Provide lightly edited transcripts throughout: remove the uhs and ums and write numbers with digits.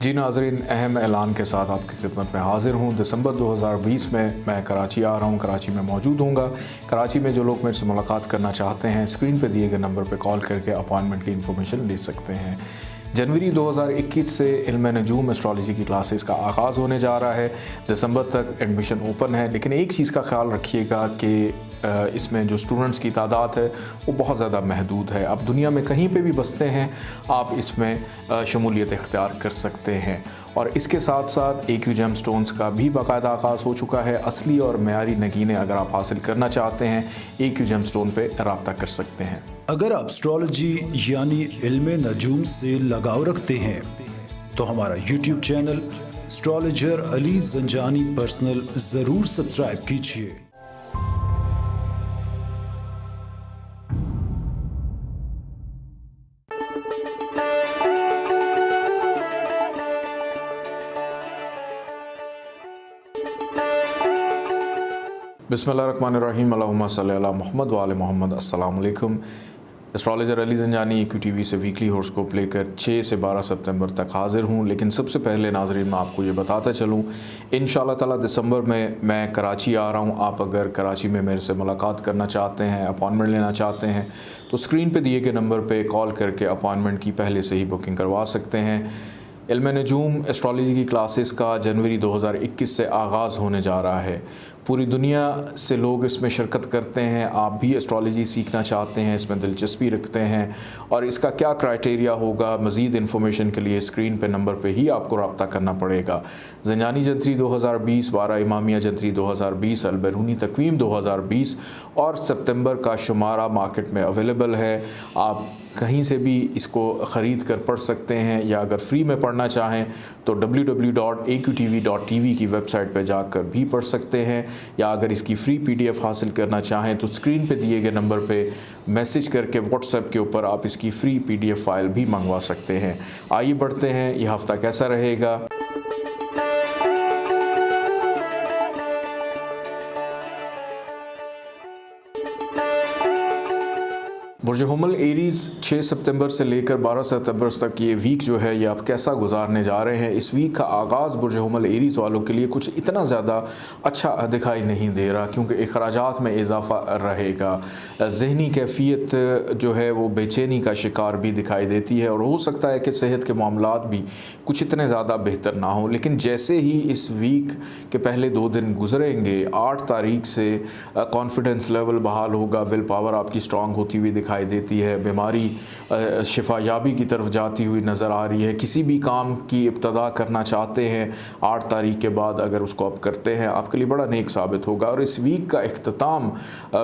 जी नाज़रीन, अहम ऐलान के साथ आपकी खिदमत में हाज़िर हूँ। दिसंबर 2020 में मैं कराची आ रहा हूँ, कराची में मौजूद होऊंगा। कराची में जो लोग मेरे से मुलाकात करना चाहते हैं, स्क्रीन पे दिए गए नंबर पे कॉल करके अपॉइंटमेंट की इन्फॉर्मेशन ले सकते हैं। जनवरी 2021 से इल्म नजूम एस्ट्रोलॉजी की क्लासेस का आगाज़ होने जा रहा है। दिसंबर तक एडमिशन ओपन है, लेकिन एक चीज़ का ख्याल रखिएगा कि इसमें जो स्टूडेंट्स की तादाद है वो बहुत ज़्यादा महदूद है। आप दुनिया में कहीं पे भी बसते हैं, आप इसमें शमूलियत इख्तियार कर सकते हैं। और इसके साथ साथ AQ जेमस्टोन्स का भी बाकायदा आगाज़ हो चुका है। असली और मेयारी नगीने अगर आप हासिल करना चाहते हैं, AQ जेमस्टोन पे रब्ता कर सकते हैं। अगर आप एस्ट्रोलॉजी यानी इल्म नजूम से लगाव रखते हैं तो हमारा YouTube channel astrologer Ali Zanjani personal ज़रूर सब्सक्राइब कीजिए। बिस्मिल्लाहिर्रहमानिर्रहीम, अल्लाहुम्मा सल्ली अला मुहम्मद व आले मोहम्मद। अस्सलाम वालेकुम। Astrologer Ali Zanjani AQ TV से वीकली हॉरोस्कोप लेकर 6 से 12 सितंबर तक हाज़िर हूँ। लेकिन सबसे पहले नाज़रीन मैं आपको ये बताता चलूँ, इंशाअल्लाह ताला दिसंबर में मैं कराची आ रहा हूँ। आप अगर कराची में मेरे से मुलाकात करना चाहते हैं, अपॉइंटमेंट लेना चाहते हैं, तो स्क्रीन पर दिए गए नंबर पर कॉल करके अपॉइंटमेंट की पहले से ही बुकिंग करवा सकते हैं। इल्म नजूम एस्ट्रोलॉजी की क्लासेस का जनवरी 2021 से आगाज़ होने जा रहा है। पूरी दुनिया से लोग इसमें शिरकत करते हैं। आप भी एस्ट्रोलॉजी सीखना चाहते हैं, इसमें दिलचस्पी रखते हैं और इसका क्या क्राइटेरिया होगा, मज़ीद इन्फॉर्मेशन के लिए स्क्रीन पे नंबर पे ही आपको रब्ता करना पड़ेगा। ज़ंजानी जंतरी 2020, 12 इमामिया जंतरी 2020, अलबैरूनी तकवीम 2020 और सितंबर का शुमारा मार्केट में अवेलेबल है। आप कहीं से भी इसको ख़रीद कर पढ़ सकते हैं, या अगर फ्री में पढ़ना चाहें तो www.aqtv.tv की वेबसाइट पर जाकर भी पढ़ सकते हैं, या अगर इसकी फ्री PDF हासिल करना चाहें तो स्क्रीन पे दिए गए नंबर पे मैसेज करके व्हाट्सएप के ऊपर आप इसकी फ्री PDF फ़ाइल भी मंगवा सकते हैं। आइए बढ़ते हैं, यह हफ़्ता कैसा रहेगा। बुर्ज हुमल एरीज़ 6 सितंबर से लेकर 12 सितंबर तक ये वीक जो है ये आप कैसा गुजारने जा रहे हैं। इस वीक का आगाज़ बुर्ज हुमल एरीज़ वालों के लिए कुछ इतना ज़्यादा अच्छा दिखाई नहीं दे रहा, क्योंकि अखराजात में इजाफ़ा रहेगा। ज़हनी कैफियत जो है वो बेचैनी का शिकार भी दिखाई देती है और हो सकता है कि सेहत के मामलात भी कुछ इतने ज़्यादा बेहतर ना हो। लेकिन जैसे ही इस वीक के पहले 2 दिन गुजरेंगे, 8 तारीख से कॉन्फिडेंस लेवल बहाल होगा, विल पावर आपकी स्ट्रॉन्ग होती हुई दिखाई देती है, बीमारी शिफायाबी की तरफ जाती हुई नज़र आ रही है। किसी भी काम की इब्तदा करना चाहते हैं 8 तारीख के बाद, अगर उसको आप करते हैं आपके लिए बड़ा नेक साबित होगा। और इस वीक का इख्तिताम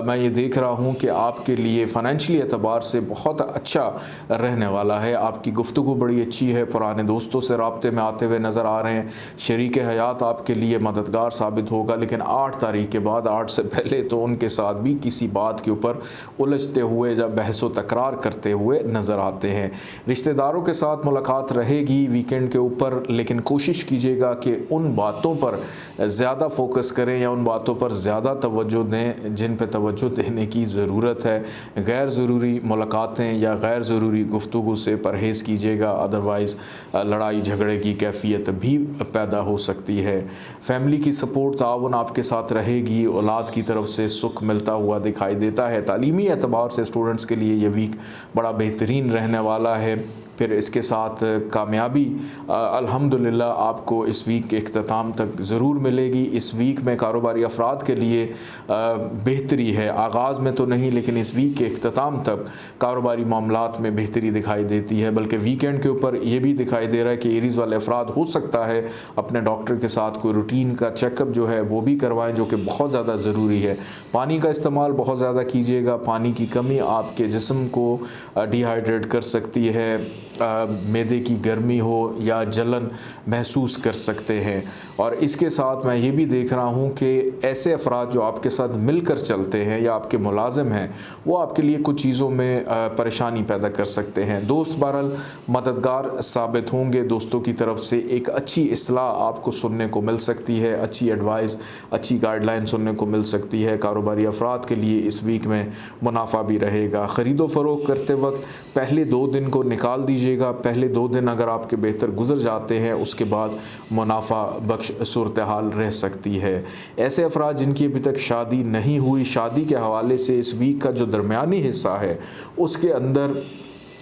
मैं ये देख रहा हूँ कि आपके लिए फ़ाइनेंशियली एतबार से बहुत अच्छा रहने वाला है। आपकी गुफ्तगू बड़ी अच्छी है, पुराने दोस्तों से राब्ते में आते हुए नज़र आ रहे हैं। शरीक हयात आपके लिए मददगार साबित होगा, लेकिन 8 तारीख के बाद, 8 से पहले तो उनके साथ भी किसी बात के ऊपर उलझते हुए, जब बहसो तकरार करते हुए नज़र आते हैं। रिश्तेदारों के साथ मुलाकात रहेगी वीकेंड के ऊपर, लेकिन कोशिश कीजिएगा कि उन बातों पर ज़्यादा फोकस करें या उन बातों पर ज़्यादा तवज्जो दें जिन पर तवज्जो देने की ज़रूरत है। गैर ज़रूरी मुलाकातें या गैर ज़रूरी गुफ्तगू से परहेज़ कीजिएगा, अदरवाइज़ लड़ाई झगड़े की कैफियत भी पैदा हो सकती है। फैमिली की सपोर्ट ताउन आपके साथ रहेगी, औलाद की तरफ से सुख मिलता हुआ दिखाई देता है। तालीमी एतबार से स्टूडेंट्स के लिए ये वीक बड़ा बेहतरीन रहने वाला है। फिर इसके साथ कामयाबी अल्हम्दुलिल्लाह आपको इस वीक के इख्तिताम तक ज़रूर मिलेगी। इस वीक में कारोबारी अफराद के लिए बेहतरी है, आगाज़ में तो नहीं, लेकिन इस वीक के इख्तिताम तक कारोबारी मामलात में बेहतरी दिखाई देती है। बल्कि वीकेंड के ऊपर ये भी दिखाई दे रहा है कि एरीज़ वाले अफराद हो सकता है अपने डॉक्टर के साथ कोई रूटीन का चेकअप जो है वो भी करवाएं, जो कि बहुत ज़्यादा ज़रूरी है। पानी का इस्तेमाल बहुत ज़्यादा कीजिएगा। पानी की कमी आपके जिस्म को डिहाइड्रेट कर सकती है, मैदे की गर्मी हो या जलन महसूस कर सकते हैं। और इसके साथ मैं ये भी देख रहा हूँ कि ऐसे अफराद जो आपके साथ मिलकर चलते हैं या आपके मुलाजिम हैं, वो आपके लिए कुछ चीज़ों में परेशानी पैदा कर सकते हैं। दोस्त बहरहाल मददगार साबित होंगे, दोस्तों की तरफ से एक अच्छी इस्लाह आपको सुनने को मिल सकती है, अच्छी एडवाइस, अच्छी गाइडलाइन सुनने को मिल सकती है। कारोबारी अफराद के लिए इस वीक में मुनाफा भी रहेगा। ख़रीदो फ़रोख्त करते वक्त पहले 2 दिन को निकाल दीजिए कीजिएगा। पहले 2 दिन अगर आपके बेहतर गुजर जाते हैं, उसके बाद मुनाफा बख्श सूरत हाल रह सकती है। ऐसे अफराद जिनकी अभी तक शादी नहीं हुई, शादी के हवाले से इस वीक का जो दरमियानी हिस्सा है उसके अंदर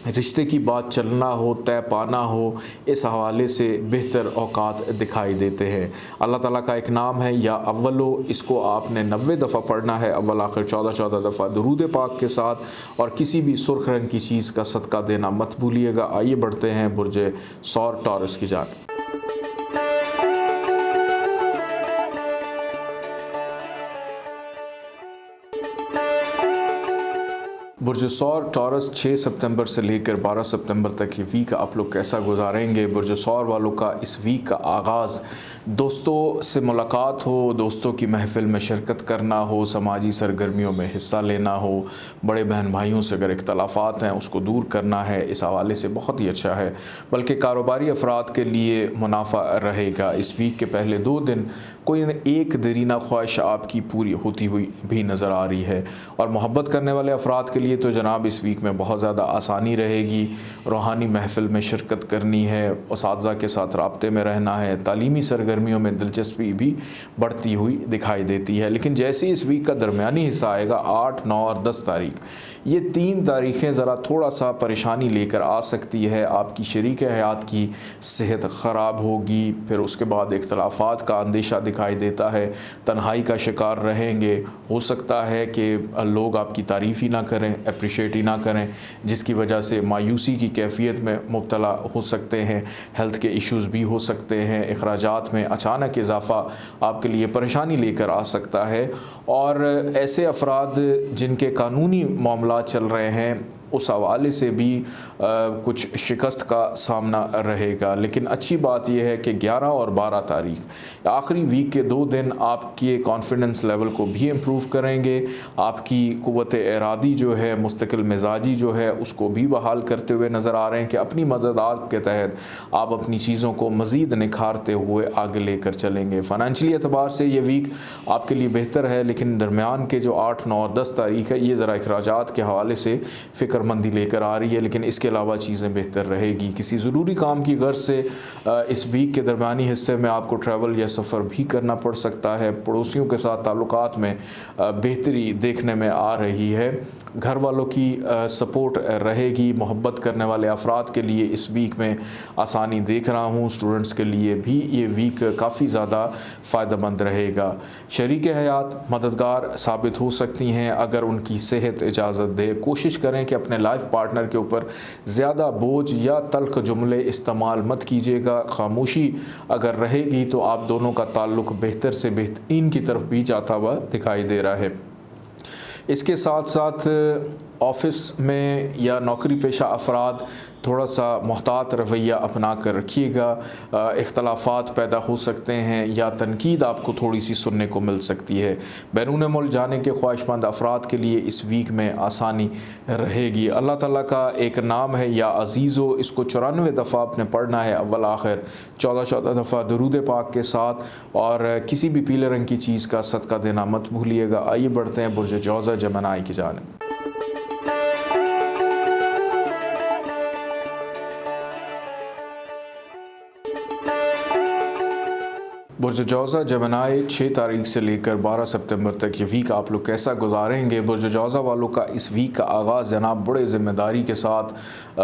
रिश्ते की बात चलना हो, तय पाना हो, इस हवाले से बेहतर औकात दिखाई देते हैं। अल्लाह ताला का एक नाम है या अव्वलो, इसको आपने 90 दफ़ा पढ़ना है, अव्वल आखिर 14 दफ़ा दुरूद पाक के साथ, और किसी भी सुर्ख रंग की चीज़ का सदका देना मत भूलिएगा। आइए बढ़ते हैं बुर्ज सौर टॉरस की जानिब। बुर्ज सौर टॉरस 6 सितंबर से लेकर 12 सितंबर तक ये वीक आप लोग कैसा गुजारेंगे। बुर्ज सौर वालों का इस वीक का आगाज़ दोस्तों से मुलाकात हो, दोस्तों की महफिल में शिरकत करना हो, समाजी सरगर्मियों में हिस्सा लेना हो, बड़े बहन भाइयों से अगर इख्तलाफात हैं उसको दूर करना है, इस हवाले से बहुत ही अच्छा है। बल्कि कारोबारी अफराद के लिए मुनाफा रहेगा। इस वीक के पहले 2 दिन कोई एक देरीना ख्वाहिश आपकी पूरी होती हुई भी नज़र आ रही है। और मोहब्बत करने वाले अफराद के लिए तो जनाब इस वीक में बहुत ज़्यादा आसानी रहेगी। रूहानी महफिल में शिरकत करनी है, उस्ताज़ा के साथ राब्ते में रहना है, तालीमी सरगर्मियों में दिलचस्पी भी बढ़ती हुई दिखाई देती है। लेकिन जैसे इस वीक का दरमियानी हिस्सा आएगा 8, 9 और 10 तारीख, ये 3 तारीखें ज़रा थोड़ा सा परेशानी लेकर आ सकती है। आपकी शरीक हयात की सेहत ख़राब होगी, फिर उसके बाद इख्तलाफात का अंदेशा दिखाई देता है, तन्हाई का शिकार रहेंगे। हो सकता है कि लोग आपकी तारीफ़ ही ना करें, अप्रिशिएट ही ना करें, जिसकी वजह से मायूसी की कैफियत में मुब्तला हो सकते हैं। हेल्थ के इश्यूज़ भी हो सकते हैं। अखराजात में अचानक इजाफ़ा आपके लिए परेशानी लेकर आ सकता है। और ऐसे अफराद जिनके कानूनी मामला चल रहे हैं, उस हवाले से भी कुछ शिकस्त का सामना रहेगा। लेकिन अच्छी बात यह है कि 11 और 12 तारीख आखिरी वीक के 2 दिन आपके कॉन्फिडेंस लेवल को भी इम्प्रूव करेंगे। आपकी क़ुव्वत इरादी जो है, मुस्तकिल मिजाजी जो है, उसको भी बहाल करते हुए नज़र आ रहे हैं कि अपनी मददात के तहत आप अपनी चीज़ों को मज़ीद निखारते हुए आगे लेकर चलेंगे। फ़ाइनेंशियली एतबार से ये वीक आपके लिए बेहतर है। लेकिन दरमियान के जो 8, 9 और 10 तारीख है, ये ज़रा अखराजात के हवाले से फ़िक्रमंदी लेकर आ रही है। लेकिन इसके अलावा चीज़ें बेहतर रहेगी। किसी ज़रूरी काम की गर्ज से इस वीक के दरमियानी हिस्से में आपको ट्रैवल या सफ़र भी करना पड़ सकता है। पड़ोसियों के साथ ताल्लुकात में बेहतरी देखने में आ रही है। घर वालों की सपोर्ट रहेगी। मोहब्बत करने वाले अफराद के लिए इस वीक में आसानी देख रहा हूँ। स्टूडेंट्स के लिए भी ये वीक काफ़ी ज़्यादा फ़ायदेमंद रहेगा। शरीक हयात मददगार साबित हो सकती हैं अगर उनकी सेहत इजाज़त दे। कोशिश करें कि अपने लाइफ पार्टनर के ऊपर ज़्यादा बोझ या तल्ख जुमले इस्तेमाल मत कीजिएगा। खामोशी अगर रहेगी तो आप दोनों का ताल्लुक़ बेहतर से बेहतरीन की तरफ भी जाता हुआ दिखाई दे रहा है। इसके साथ साथ ऑफ़िस में या नौकरी पेशा अफराद थोड़ा सा मोहतात रवैया अपना कर रखिएगा। इख्तलाफात पैदा हो सकते हैं या तनकीद आपको थोड़ी सी सुनने को मिल सकती है। बैरून मुल्क जाने के ख्वाहिशमंद अफराद के लिए इस वीक में आसानी रहेगी। अल्लाह ताला का एक नाम है या अज़ीज़ो, इसको 94 दफ़ा आपने पढ़ना है, अव्वल आखिर 14 दफ़ा दुरूद पाक के साथ। और किसी भी पीले रंग की चीज़ का सदका देना मत भूलिएगा। आइए बढ़ते हैं बुर्ज जौज़ा जमनाई की जानिब। बुर्ज जौज़ा जमनाई 6 तारीख से लेकर 12 सितंबर तक ये वीक आप लोग कैसा गुजारेंगे। बुर्ज जौज़ा वालों का इस वीक का आगाज़ जनाब बड़े ज़िम्मेदारी के साथ,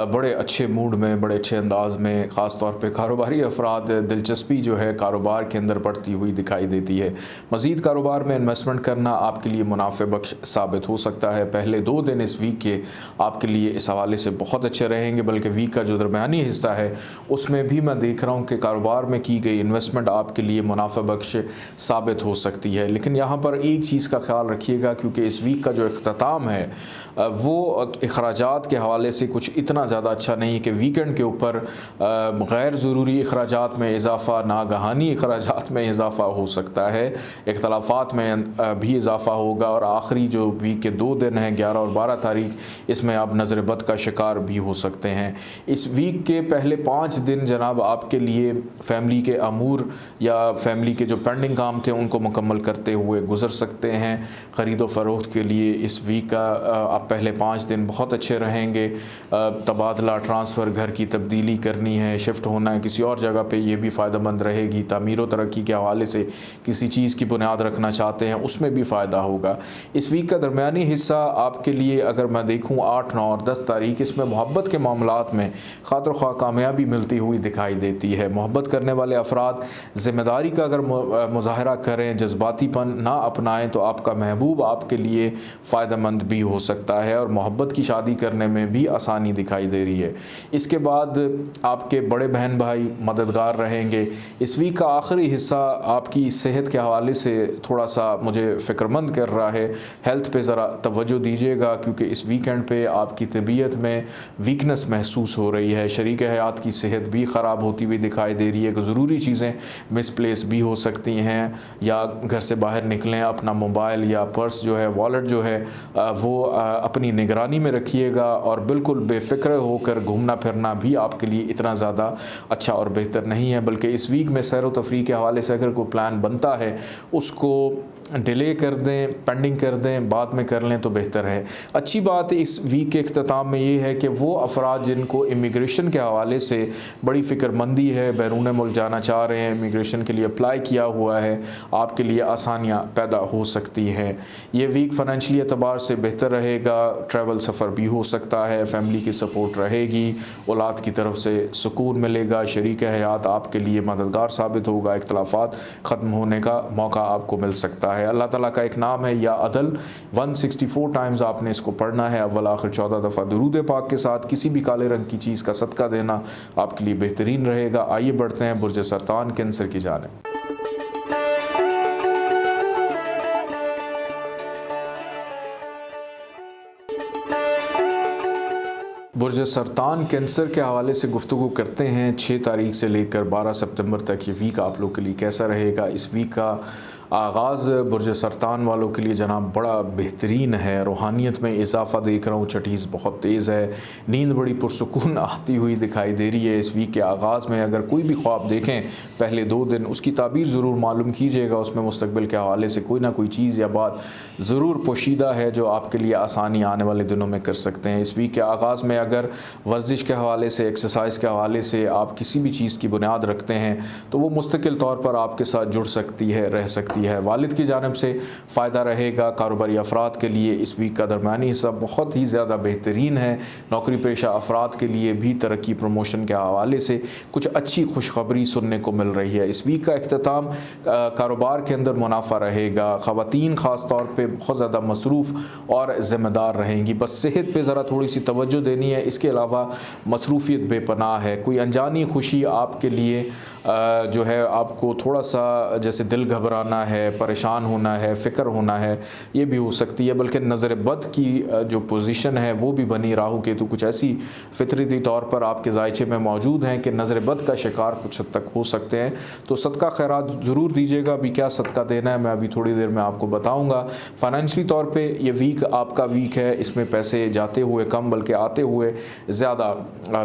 बड़े अच्छे मूड में, बड़े अच्छे अंदाज में, ख़ास तौर पे कारोबारी अफराद दिलचस्पी जो है कारोबार के अंदर बढ़ती हुई दिखाई देती है। मज़ीद कारोबार में इन्वेस्टमेंट करना आपके लिए मुनाफ़े बख्श साबित हो सकता है। पहले 2 दिन इस वीक के आपके लिए इस हवाले से बहुत अच्छे रहेंगे। बल्कि वीक का जो दरमियानी हिस्सा है उसमें भी मैं देख रहा हूँ कि कारोबार में की गई इन्वेस्टमेंट आपके लिए मुनाफ़ा बख्श साबित हो सकती है। लेकिन यहाँ पर एक चीज़ का ख्याल रखिएगा, क्योंकि इस वीक का जो इख्तिताम है वो अखराजात के हवाले से कुछ इतना ज़्यादा अच्छा नहीं कि वीकेंड के ऊपर गैर ज़रूरी अखराजात में इजाफ़ा, नागहानी अखराजात में इजाफ़ा हो सकता है, इख्तलाफात में भी इजाफ़ा होगा। और आखिरी जो वीक के 2 दिन हैं 11 और 12 तारीख, इसमें आप नज़र बद का शिकार भी हो सकते हैं। इस वीक के पहले 5 दिन जनाब आपके लिए फैमिली के अमूर या फैमिली के जो पेंडिंग काम थे उनको मुकम्मल करते हुए गुजर सकते हैं। ख़रीदो फ़रोख्त के लिए इस वीक का आप पहले 5 दिन बहुत अच्छे रहेंगे। तबादला, ट्रांसफ़र, घर की तब्दीली करनी है, शिफ्ट होना है किसी और जगह पे, ये भी फ़ायदेमंद रहेगी। तामीर व तरक्की के हवाले से किसी चीज़ की बुनियाद रखना चाहते हैं उसमें भी फ़ायदा होगा। इस वीक का दरमियानी हिस्सा आपके लिए अगर मैं देखूँ 8, 9 और 10 तारीख, इसमें मोहब्बत के मामलात में खातिर ख्वाह कामयाबी मिलती हुई दिखाई देती है। मोहब्बत करने वाले अफराद ज़िम्मेदारी का अगर मुज़ाहरा करें, जज्बातीपन ना अपनाएं तो आपका महबूब आपके लिए फ़ायदेमंद भी हो सकता है और मोहब्बत की शादी करने में भी आसानी दिखाई दे रही है। इसके बाद आपके बड़े बहन भाई मददगार रहेंगे। इस वीक का आखिरी हिस्सा आपकी सेहत के हवाले से थोड़ा सा मुझे फ़िक्रमंद कर रहा है। हेल्थ पे ज़रा तवज्जो दीजिएगा क्योंकि इस वीकेंड पे आपकी तबीयत में वीकनेस महसूस हो रही है। शरीक हयात की सेहत भी ख़राब होती हुई दिखाई दे रही है कि ज़रूरी चीज़ें मिसप्लेस भी हो सकती हैं, या घर से बाहर निकलें अपना मोबाइल या पर्स जो है, वॉलेट जो है वो अपनी निगरानी में रखिएगा और बिल्कुल बेफ़िक्र होकर घूमना फिरना भी आपके लिए इतना ज़्यादा अच्छा और बेहतर नहीं है। बल्कि इस वीक में सैर व तफरीह के हवाले से अगर कोई प्लान बनता है उसको डिले कर दें, पेंडिंग कर दें, बाद में कर लें तो बेहतर है। अच्छी बात इस वीक के अख्ताम में ये है कि वो अफराद जिनको इमिग्रेशन के हवाले से बड़ी फ़िक्रमंदी है, बैरून मुल्क जाना चाह रहे हैं, इमिग्रेशन के लिए अप्लाई किया हुआ है, आपके लिए आसानियाँ पैदा हो सकती हैं। ये वीक फ़ाइनेंशियली एतबार से बेहतर रहेगा। ट्रैवल सफ़र भी हो सकता है, फैमिली की सपोर्ट रहेगी, औलाद की तरफ से सुकून मिलेगा, शरीक हयात आपके लिए मददगार साबित होगा, इख्तलाफात ख़त्म होने का मौका आपको मिल सकता है। अल्लाह ताला का एक नाम है या अदल, 164 टाइम्स आपने इसको पढ़ना है, अव्वल आखिर 14 दफ़ा दुरूद पाक के साथ। किसी भी काले रंग की चीज़ का सदका देना आपके लिए बेहतरीन रहेगा। आइए बढ़ते हैं बुर्ज सरतान कैंसर की जानिब। बुर्ज सरतान कैंसर के हवाले से गुफ्तगू करते हैं। 6 तारीख से लेकर 12 सितंबर तक ये वीक आप लोग के लिए कैसा रहेगा। इस वीक का आगाज़ बुर्ज सरतान वालों के लिए जनाब बड़ा बेहतरीन है। रूहानियत में इजाफ़ा देख रहा हूँ, छठीस बहुत तेज़ है, नींद बड़ी पुरसुकून आती हुई दिखाई दे रही है। इस वीक के आगाज़ में अगर कोई भी ख्वाब देखें पहले 2 दिन, उसकी ताबीर ज़रूर मालूम कीजिएगा। उसमें मुस्तक़बिल के हवाले से कोई ना कोई चीज़ या बात ज़रूर पोशीदा है जो आपके लिए आसानी आने वाले दिनों में कर सकते हैं। इस वीक के आगाज़ में अगर वर्जिश के हवाले से, एक्सरसाइज के हवाले से आप किसी भी चीज़ की बुनियाद रखते हैं तो वो मुस्तकिल तौर पर आपके साथ जुड़ सकती है, रह सकती है। वालिद की जानिब से फ़ायदा रहेगा। कारोबारी अफराद के लिए इस वीक का दरमियानी हिस्सा बहुत ही ज़्यादा बेहतरीन है। नौकरी पेशा अफराद के लिए भी तरक्की प्रमोशन के हवाले से कुछ अच्छी खुशखबरी सुनने को मिल रही है। इस वीक का अख्ताम कारोबार के अंदर मुनाफा रहेगा। ख़वातीन ख़ास तौर पर बहुत ज़्यादा मसरूफ़ और ज़िम्मेदार रहेंगी। बस सेहत पर ज़रा थोड़ी सी तवज्जो देनी है। इसके अलावा मसरूफ़ियत बेपनाह है। कोई अनजानी खुशी आपके लिए जो है, आपको थोड़ा सा जैसे दिल घबराना है, परेशान होना है, फ़िक्र होना है, ये भी हो सकती है। बल्कि नज़र बद की जो पोजीशन है वो भी बनी, राहु केतु कुछ ऐसी फितरती तौर पर आपके जायचे में मौजूद हैं कि नज़र बद का शिकार कुछ हद तक हो सकते हैं। तो सदका खैरात ज़रूर दीजिएगा। अभी क्या सदका देना है मैं अभी थोड़ी देर में आपको बताऊँगा। फ़ाइनेंशियली तौर पर ये वीक आपका वीक है। इसमें पैसे जाते हुए कम बल्कि आते हुए ज़्यादा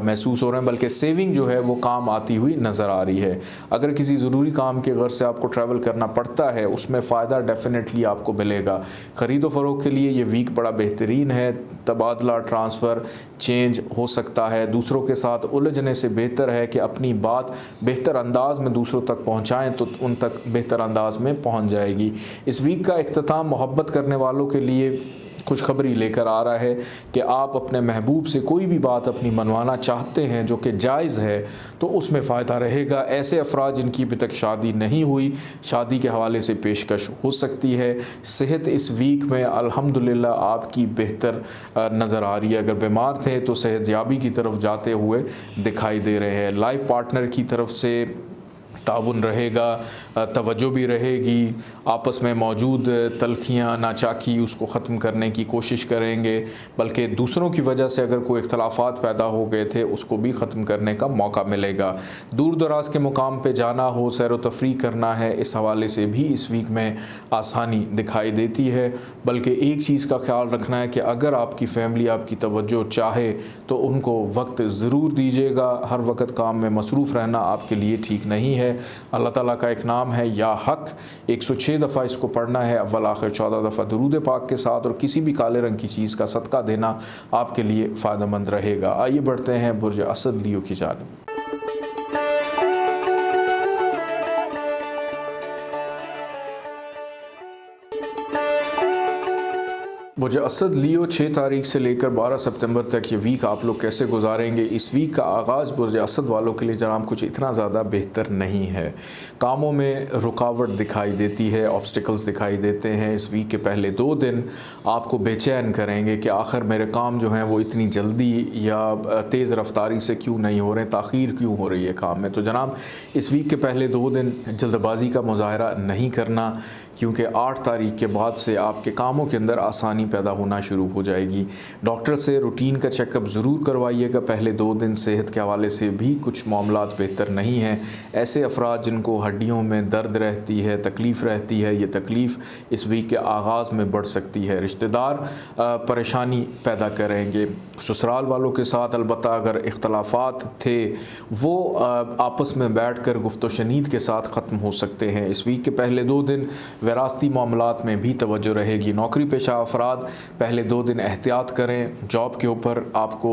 महसूस हो रहे हैं, बल्कि सेविंग जो है वो काम आती हुई नज़र आ रही है। अगर किसी ज़रूरी काम के गर्ज से आपको ट्रैवल करना पड़ता है उसमें फ़ायदा डेफिनेटली आपको मिलेगा। ख़रीदो फ़रोख्त के लिए ये वीक बड़ा बेहतरीन है। तबादला, ट्रांसफ़र, चेंज हो सकता है। दूसरों के साथ उलझने से बेहतर है कि अपनी बात बेहतर अंदाज़ में दूसरों तक पहुँचाएँ तो उन तक बेहतर अंदाज़ में पहुँच जाएगी। इस वीक का अख्ताम मोहब्बत करने वालों के लिए खुशखबरी लेकर आ रहा है कि आप अपने महबूब से कोई भी बात अपनी मनवाना चाहते हैं जो कि जायज़ है तो उसमें फ़ायदा रहेगा। ऐसे अफराद जिनकी अभी तक शादी नहीं हुई, शादी के हवाले से पेशकश हो सकती है। सेहत इस वीक में अल्हम्दुलिल्लाह आपकी बेहतर नज़र आ रही है। अगर बीमार थे तो सेहतयाबी की तरफ जाते हुए दिखाई दे रहे हैं। लाइफ पार्टनर की तरफ से ताउन रहेगा, तवज्जो भी रहेगी। आपस में मौजूद तलखियाँ, नाचाकी उसको ख़त्म करने की कोशिश करेंगे, बल्कि दूसरों की वजह से अगर कोई इख्तलाफात पैदा हो गए थे उसको भी ख़त्म करने का मौका मिलेगा। दूर दराज के मुकाम पे जाना हो, सैर व तफरीह करना है, इस हवाले से भी इस वीक में आसानी दिखाई देती है। बल्कि एक चीज़ का ख्याल रखना है कि अगर आपकी फ़ैमिली आपकी तवज्जो चाहे तो उनको वक्त ज़रूर दीजिएगा। हर वक्त काम में मसरूफ़ रहना आपके लिए ठीक नहीं है। है। अल्लाह ताला का एक नाम है या हक, 106 दफ़ा इसको पढ़ना है, अव्वल आखिर 14 दफ़ा दुरूद पाक के साथ, और किसी भी काले रंग की चीज़ का सदका देना आपके लिए फ़ायदेमंद रहेगा। आइए बढ़ते हैं बुर्ज असद लियो की जानिब। बुर्ज असद लियो 6 तारीख से लेकर 12 सितंबर तक ये वीक आप लोग कैसे गुजारेंगे। इस वीक का आगाज़ बुर्ज असद वालों के लिए जनाब कुछ इतना ज़्यादा बेहतर नहीं है। कामों में रुकावट दिखाई देती है, ऑब्स्टिकल्स दिखाई देते हैं। इस वीक के पहले 2 दिन आपको बेचैन करेंगे कि आखिर मेरे काम जो हैं वो इतनी जल्दी या तेज़ रफ्तारी से क्यों नहीं हो रहे, ताख़ीर क्यों हो रही है काम में। तो जनाब इस वीक के पहले 2 दिन जल्दबाजी का मुज़ाहरा नहीं करना, क्योंकि 8 तारीख के बाद से आपके कामों के अंदर आसानी पैदा होना शुरू हो जाएगी। डॉक्टर से रूटीन का चेकअप ज़रूर करवाइएगा। पहले 2 दिन सेहत के हवाले से भी कुछ मामलात बेहतर नहीं हैं। ऐसे अफराद जिनको हड्डियों में दर्द रहती है, तकलीफ़ रहती है, ये तकलीफ़ इस वीक के आगाज़ में बढ़ सकती है। रिश्तेदार परेशानी पैदा करेंगे। ससुराल वालों के साथ अलबत्ता अगर इख्तलाफात थे वो आपस में बैठ कर गुफ्त शनीद के साथ ख़त्म हो सकते हैं। इस वीक के पहले 2 दिन विरासती मामलात में भी तवज्जो रहेगी। नौकरी पेशा अफराद पहले 2 दिन एहतियात करें। जॉब के ऊपर आपको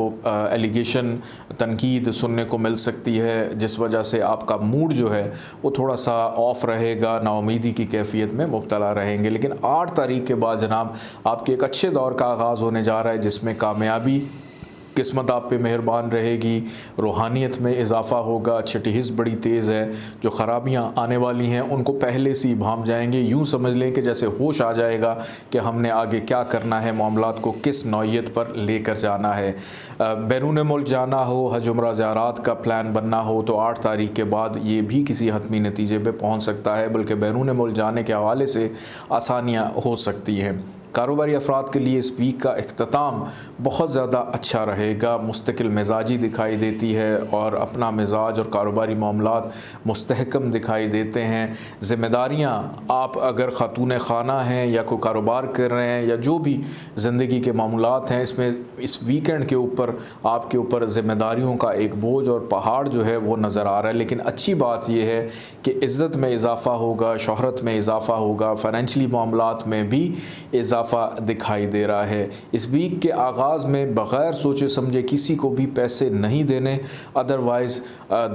एलिगेशन, तनकीद सुनने को मिल सकती है, जिस वजह से आपका मूड जो है वो थोड़ा सा ऑफ रहेगा, नाउमीदी की कैफियत में मुब्तला रहेंगे। लेकिन 8 तारीख के बाद जनाब आपके एक अच्छे दौर का आगाज़ होने जा रहा है, जिसमें कामयाबी, किस्मत आप पे मेहरबान रहेगी, रूहानियत में इजाफ़ा होगा, छठी हिस्स बड़ी तेज़ है। जो ख़राबियाँ आने वाली हैं उनको पहले से ही भांप जाएंगे। यूँ समझ लें कि जैसे होश आ जाएगा कि हमने आगे क्या करना है, मामलात को किस नौइयत पर लेकर जाना है। बैरून मुल्क जाना हो, हज उम्रा ज़ियारात का प्लान बनना हो तो 8 तारीख के बाद ये भी किसी हतमी नतीजे पर पहुँच सकता है, बल्कि बैरून मुल्क जाने के हवाले से आसानियाँ हो सकती हैं। कारोबारी अफराद के लिए इस वीक का इख्तिताम बहुत ज़्यादा अच्छा रहेगा। मुस्तकिल मिजाजी दिखाई देती है और अपना मिजाज और कारोबारी मामलात मुस्तहकम दिखाई देते हैं। ज़िम्मेदारियाँ, आप अगर खातून खाना हैं या कोई कारोबार कर रहे हैं या जो भी ज़िंदगी के मामलात हैं, इसमें इस वीकेंड के ऊपर आपके ऊपर ज़िम्मेदारियों का एक बोझ और पहाड़ जो है वो नज़र आ रहा है। लेकिन अच्छी बात यह है कि इज़्ज़त में इजाफ़ा होगा, शोहरत में इजाफ़ा होगा, फ़ाइनेंशली मामलात में भी इजाफ़ा दिखाई दे रहा है। इस वीक के आगाज़ में बग़ैर सोचे समझे किसी को भी पैसे नहीं देने, अदरवाइज़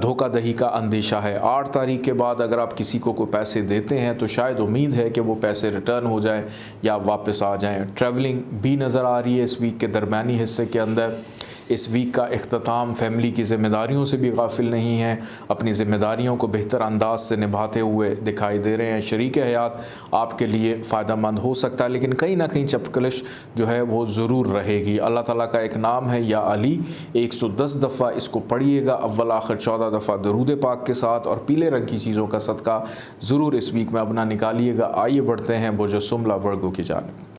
धोखाधड़ी का अंदेशा है। 8 तारीख के बाद अगर आप किसी को कोई पैसे देते हैं तो शायद उम्मीद है कि वो पैसे रिटर्न हो जाए या वापस आ जाएं। ट्रैवलिंग भी नज़र आ रही है इस वीक के दरमियानी हिस्से के अंदर। इस वीक का इख्तिताम फैमिली की ज़िम्मेदारियों से भी गाफिल नहीं है, अपनी ज़िम्मेदारियों को बेहतर अंदाज से निभाते हुए दिखाई दे रहे हैं। शरीक हयात आपके लिए फ़ायदेमंद हो सकता है, लेकिन कहीं ना कहीं चपकलिश जो है वो ज़रूर रहेगी। अल्लाह ताला का एक नाम है या अली, 110 दफ़ा इसको पढ़िएगा, अव्वल आखिर 14 दफ़ा दरूद पाक के साथ, और पीले रंग की चीज़ों का सदका ज़रूर इस वीक में अपना निकालिएगा। आइए बढ़ते हैं बुर्ज सुमला वर्गों की जानिब।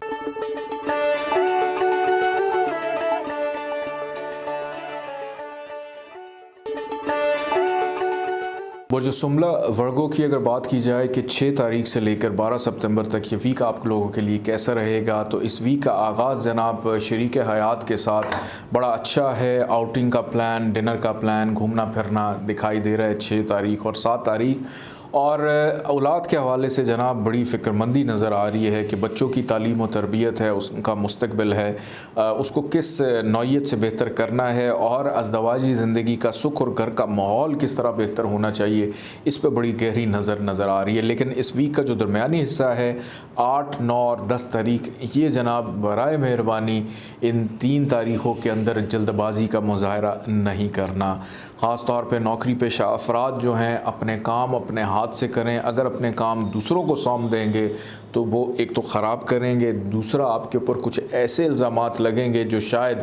बुर्ज सुमला वर्गों की अगर बात की जाए कि 6 तारीख से लेकर 12 सितंबर तक ये वीक आप लोगों के लिए कैसा रहेगा, तो इस वीक का आगाज़ जनाब शरीक हयात के साथ बड़ा अच्छा है। आउटिंग का प्लान, डिनर का प्लान, घूमना फिरना दिखाई दे रहा है 6 तारीख और 7 तारीख। और औलाद के हवाले से जनाब बड़ी फ़िक्रमंदी नज़र आ रही है कि बच्चों की तालीम और तरबियत है, उसका मुस्तकबिल है, उसको किस नौइयत से बेहतर करना है और अज़दवाजी ज़िंदगी का सुख और घर का माहौल किस तरह बेहतर होना चाहिए, इस पर बड़ी गहरी नज़र आ रही है। लेकिन इस वीक का जो दरमियानी हिस्सा है 8, 9 और 10 तारीख, ये जनाब बराए मेहरबानी इन 3 तारीख़ों के अंदर जल्दबाजी का मुज़ाहरा नहीं करना। ख़ास तौर पर नौकरी पेशा अफराद जो हैं अपने काम अपने हाथ से करें। अगर अपने काम दूसरों को सौंप देंगे तो वो एक तो ख़राब करेंगे, दूसरा आपके ऊपर कुछ ऐसे इल्ज़ामात लगेंगे जो शायद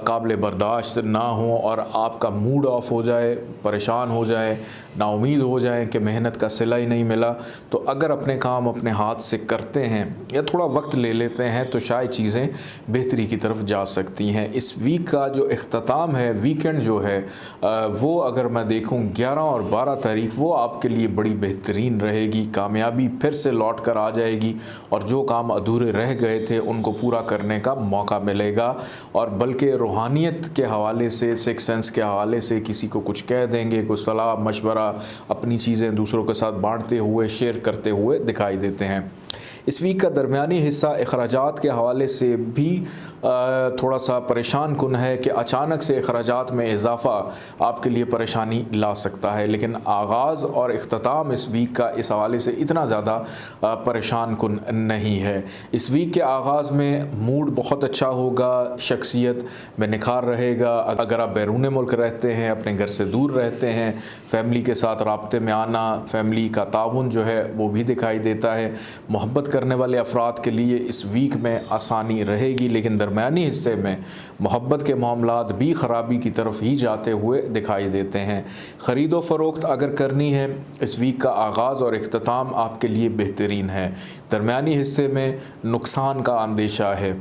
काबिल बर्दाश्त ना हो और आपका मूड ऑफ हो जाए, परेशान हो जाए, नाउमीद हो जाए कि मेहनत का सिला ही नहीं मिला। तो अगर अपने काम अपने हाथ से करते हैं या थोड़ा वक्त ले लेते हैं तो शायद चीज़ें बेहतरी की तरफ जा सकती हैं। इस वीक का जो इख्तिताम है, वीकेंड जो है वो अगर मैं देखूं 11 और 12 तारीख, वो आपके लिए बड़ी बेहतरीन रहेगी, कामयाबी फिर से लौट कर आ जाएगी और जो काम अधूरे रह गए थे उनको पूरा करने का मौका मिलेगा। और बल्कि रूहानियत के हवाले से, सिक्स सेंस के हवाले से किसी को कुछ कह देंगे, कोई सलाह मशवरा, अपनी चीज़ें दूसरों के साथ बांटते हुए, शेयर करते हुए दिखाई देते हैं। इस वीक का दरमियानी हिस्सा अखराजात के हवाले से भी थोड़ा सा परेशान कुन है कि अचानक से अखराजात में इजाफ़ा आपके लिए परेशानी ला सकता है, लेकिन आगाज़ और इख्तिताम इस वीक का इस हवाले से इतना ज़्यादा परेशान कुन नहीं है। इस वीक के आगाज़ में मूड बहुत अच्छा होगा, शख्सियत में निखार रहेगा। अगर आप बैरून मुल्क रहते हैं, अपने घर से दूर रहते हैं, फैमिली के साथ राब्ते में आना, फैमिली का ताउन जो है वो भी दिखाई देता है। मोहब्बत करने वाले अफराद के लिए इस वीक में आसानी रहेगी, लेकिन दरमियानी हिस्से में मोहब्बत के मामलात भी ख़राबी की तरफ ही जाते हुए दिखाई देते हैं। ख़रीदो फ़रोख्त अगर करनी है, इस वीक का आगाज़ और इख्तिताम आपके लिए बेहतरीन है। दरमियानी हिस्से में नुकसान का अंदेशा है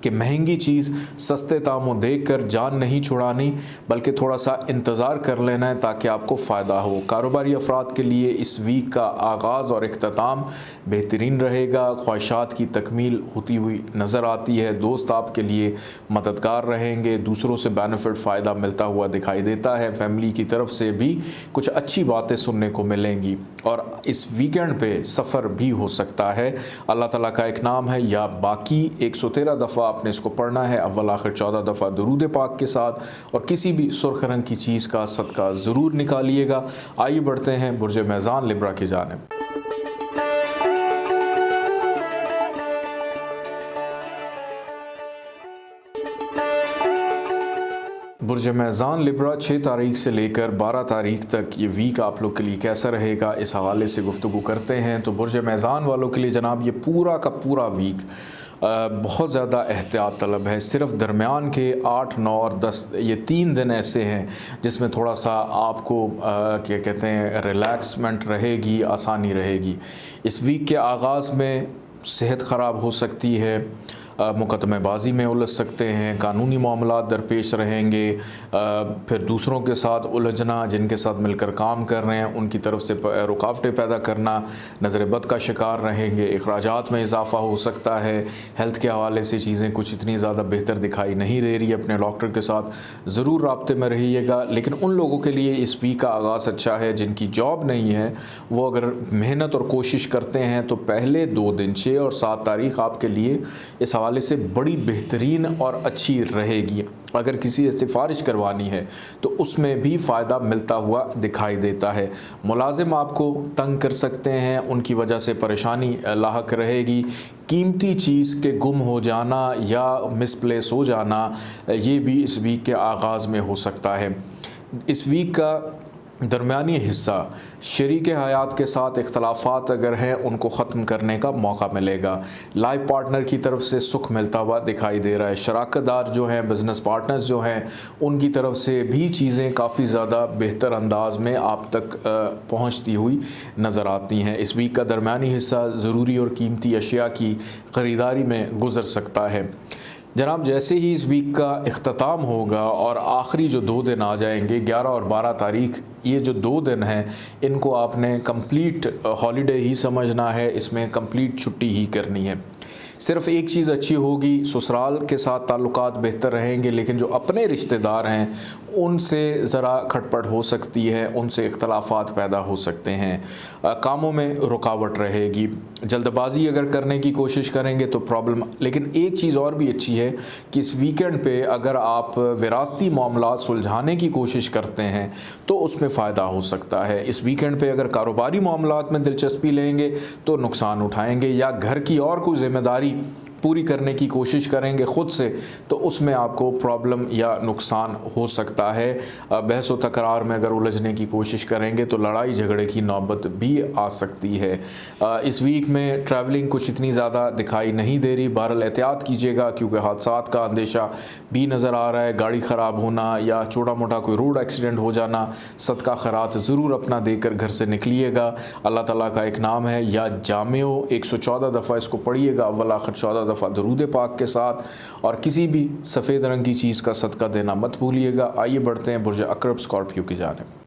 कि महंगी चीज़ सस्ते दामों देख कर जान नहीं छुड़ानी, बल्कि थोड़ा सा इंतज़ार कर लेना है ताकि आपको फ़ायदा हो। कारोबारी अफराद के लिए इस वीक का आगाज़ और इख्तिताम बेहतरीन रहेगा। ख्वाहिशात की तकमील होती हुई नज़र आती है। दोस्त आपके लिए मददगार रहेंगे, दूसरों से बेनिफिट फ़ायदा मिलता हुआ दिखाई देता है। फैमिली की तरफ से भी कुछ अच्छी बातें सुनने को मिलेंगी और इस वीकेंड पे सफ़र भी हो सकता है। अल्लाह ताला का एक नाम है या बाकी 113 दफ़ा आपने इसको पढ़ना है, अव्वल आखिर 14 दफ़ा दुरूद पाक के साथ, और किसी भी सुर्ख रंग की चीज़ का सदका ज़रूर निकालिएगा। आइए बढ़ते हैं बुर्ज मेज़ान लिब्रा की जानिब। बुर्ज मेज़ान लिब्रा 6 तारीख से लेकर 12 तारीख तक ये वीक आप लोग के लिए कैसा रहेगा, इस हवाले से गुफ्तगू करते हैं। तो बुर्ज मेज़ान वालों के लिए जनाब ये पूरा का पूरा वीक बहुत ज़्यादा एहतियात तलब है। सिर्फ दरमियान के 8, 9 और 10 ये 3 दिन ऐसे हैं जिसमें थोड़ा सा आपको क्या कहते हैं रिलैक्समेंट रहेगी, आसानी रहेगी। इस वीक के आगाज़ में सेहत ख़राब हो सकती है, मुकदमेबाजी में उलझ सकते हैं, कानूनी मामलात दरपेश रहेंगे, फिर दूसरों के साथ उलझना, जिनके साथ मिलकर काम कर रहे हैं उनकी तरफ से रुकावटें पैदा करना, नज़र बद का शिकार रहेंगे, अखराजात में इजाफ़ा हो सकता है। हेल्थ के हवाले से चीज़ें कुछ इतनी ज़्यादा बेहतर दिखाई नहीं दे रही। अपने डॉक्टर के साथ ज़रूर राब्ते में रहिएगा। लेकिन उन लोगों के लिए इस वीक का आगाज़ अच्छा है जिनकी जॉब नहीं है, वो अगर मेहनत और कोशिश करते हैं तो पहले 2 दिन 6 और 7 तारीख आपके लिए इस हवाले से बड़ी बेहतरीन और अच्छी रहेगी। अगर किसी से सिफारिश करवानी है तो उसमें भी फ़ायदा मिलता हुआ दिखाई देता है। मुलाजिम आपको तंग कर सकते हैं, उनकी वजह से परेशानी लाहक रहेगी। कीमती चीज़ के गुम हो जाना या मिसप्लेस हो जाना, ये भी इस वीक के आगाज़ में हो सकता है। इस वीक का दरमियानी हिस्सा शरीक हयात के साथ इख्तलाफात अगर हैं उनको ख़त्म करने का मौका मिलेगा। लाइफ पार्टनर की तरफ से सुख मिलता हुआ दिखाई दे रहा है। शराकतदार जो हैं, बिज़नेस पार्टनर्स जो हैं, उनकी तरफ से भी चीज़ें काफ़ी ज़्यादा बेहतर अंदाज में आप तक पहुँचती हुई नज़र आती हैं। इस वीक का दरमियानी हिस्सा ज़रूरी और कीमती अशिया की ख़रीदारी में गुज़र सकता है। जनाब जैसे ही इस वीक का इख्तिताम होगा और आखिरी जो 2 दिन आ जाएंगे 11 और 12 तारीख, ये जो 2 दिन हैं इनको आपने कंप्लीट हॉलीडे ही समझना है, इसमें कंप्लीट छुट्टी ही करनी है। सिर्फ एक चीज़ अच्छी होगी, ससुराल के साथ ताल्लुकात बेहतर रहेंगे, लेकिन जो अपने रिश्तेदार हैं उनसे ज़रा खटपट हो सकती है, उनसे इख्तलाफात पैदा हो सकते हैं, कामों में रुकावट रहेगी। जल्दबाजी अगर करने की कोशिश करेंगे तो प्रॉब्लम। लेकिन एक चीज़ और भी अच्छी है कि इस वीकेंड पे अगर आप विरासती मामलात सुलझाने की कोशिश करते हैं तो उसमें फ़ायदा हो सकता है। इस वीकेंड पे अगर कारोबारी मामलात में दिलचस्पी लेंगे तो नुकसान उठाएंगे, या घर की और कोई ज़िम्मेदारी पूरी करने की कोशिश करेंगे ख़ुद से तो उसमें आपको प्रॉब्लम या नुकसान हो सकता है। बहस व तकरार में अगर उलझने की कोशिश करेंगे तो लड़ाई झगड़े की नौबत भी आ सकती है। इस वीक में ट्रैवलिंग कुछ इतनी ज़्यादा दिखाई नहीं दे रही। बहरहाल एहतियात कीजिएगा क्योंकि हादसात का अंदेशा भी नज़र आ रहा है। गाड़ी ख़राब होना या छोटा मोटा कोई रोड एक्सीडेंट हो जाना, सदका खैरात ज़रूर अपना देकर घर से निकलिएगा। अल्लाह ताला का एक नाम है या जामियो, 114 दफ़ा इसको पढ़िएगा, अव्वल आखिर 14 दफ़ा दुरूद पाक के साथ, और किसी भी सफ़ेद रंग की चीज़ का सदका देना मत भूलिएगा। आइए बढ़ते हैं बुर्ज अकरब स्कॉर्पियो की जानिब।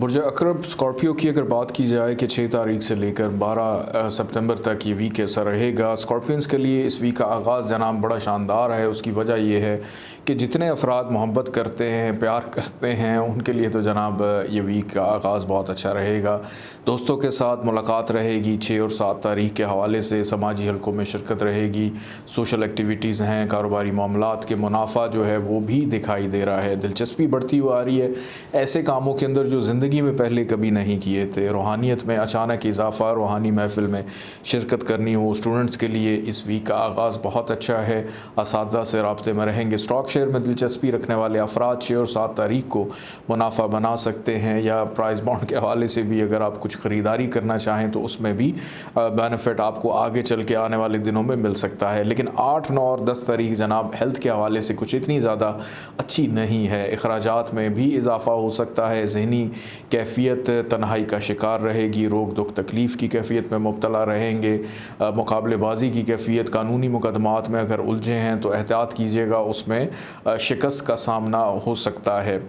बुर्ज अक़रब स्कॉर्पियो की अगर बात की जाए कि 6 तारीख से लेकर 12 सितंबर तक ये वीक कैसा रहेगा। स्कॉर्पियंस के लिए इस वीक का आगाज़ जनाब बड़ा शानदार है। उसकी वजह यह है कि जितने अफराद मोहब्बत करते हैं, प्यार करते हैं, उनके लिए तो जनाब ये वीक का आगाज़ बहुत अच्छा रहेगा। दोस्तों के साथ मुलाकात रहेगी। 6 और 7 तारीख के हवाले से समाजी हलकों में शिरकत रहेगी। सोशल एक्टिविटीज़ हैं, कारोबारी मामलात के मुनाफा जो है वो भी दिखाई दे रहा है। दिलचस्पी बढ़ती हुई आ रही है ऐसे कामों के अंदर जो ज़िंदगी में पहले कभी नहीं किए थे। रूहानियत में अचानक इजाफा, रूहानी महफिल में शिरकत करनी हो। स्टूडेंट्स के लिए इस वीक का आगाज़ बहुत अच्छा है। असातिज़ा से राब्ते में रहेंगे। स्टॉक शेयर में दिलचस्पी रखने वाले अफराद 6 और 7 तारीख को मुनाफा बना सकते हैं, या प्राइस बॉन्ड के हवाले से भी अगर आप कुछ ख़रीदारी करना चाहें तो उसमें भी बेनिफिट आपको आगे चल के आने वाले दिनों में मिल सकता है। लेकिन 8, 9 और 10 तारीख जनाब हेल्थ के हवाले से कुछ इतनी ज़्यादा अच्छी नहीं है। अखराजात में भी इजाफा हो सकता है। ज़हनी कैफियत तन्हाई का शिकार रहेगी। रोग दुख तकलीफ़ की कैफियत में मुब्तला रहेंगे। मुकाबलेबाजी की कैफियत, कानूनी मुकदमात में अगर उलझे हैं तो एहतियात कीजिएगा, उसमें शिकस्त का सामना हो सकता है।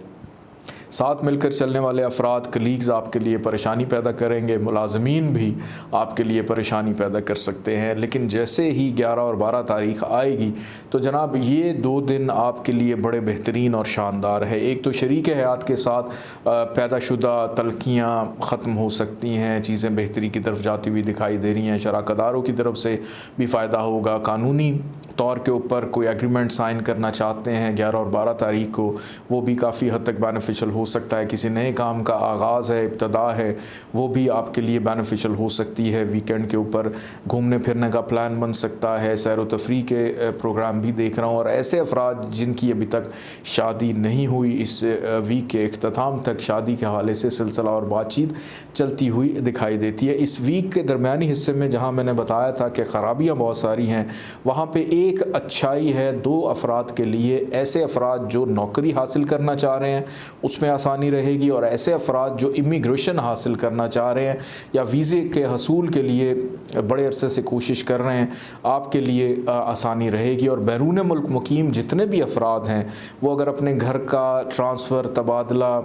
साथ मिलकर चलने वाले अफराद, कलीग्स आपके लिए परेशानी पैदा करेंगे। मुलाजमीन भी आपके लिए परेशानी पैदा कर सकते हैं। लेकिन जैसे ही 11 और 12 तारीख आएगी तो जनाब ये 2 दिन आपके लिए बड़े बेहतरीन और शानदार है। एक तो शरीक हयात के साथ पैदाशुदा तलखियाँ ख़त्म हो सकती हैं। चीज़ें बेहतरी की तरफ जाती हुई दिखाई दे रही हैं। शराकतदारों की तरफ से भी फ़ायदा होगा। कानूनी तौर के ऊपर कोई एग्रीमेंट साइन करना चाहते हैं 11 और 12 तारीख को, वो भी काफ़ी हद तक बेनिफिशियल हो सकता है। किसी नए काम का आगाज़ है, इब्तदा है, वो भी आपके लिए बेनिफिशियल हो सकती है। वीकेंड के ऊपर घूमने फिरने का प्लान बन सकता है। सैर व तफरी के प्रोग्राम भी देख रहा हूँ। और ऐसे अफराद जिनकी अभी तक शादी नहीं हुई, इस वीक के इख्तिताम तक शादी के हवाले से सिलसिला और बातचीत चलती हुई दिखाई देती है। इस वीक के दरमियानी हिस्से में जहाँ मैंने बताया था कि ख़राबियाँ बहुत सारी हैं, वहाँ पर एक अच्छाई है 2 अफराद के लिए। ऐसे अफराद जो नौकरी हासिल करना चाह रहे हैं उसमें आसानी रहेगी, और ऐसे अफराद जो इमिग्रेशन हासिल करना चाह रहे हैं या वीज़े के हसूल के लिए बड़े अरसे से कोशिश कर रहे हैं, आपके लिए आसानी रहेगी। और बैरून मुल्क मुकीम जितने भी अफराद हैं वो अगर अपने घर का ट्रांसफ़र, तबादला,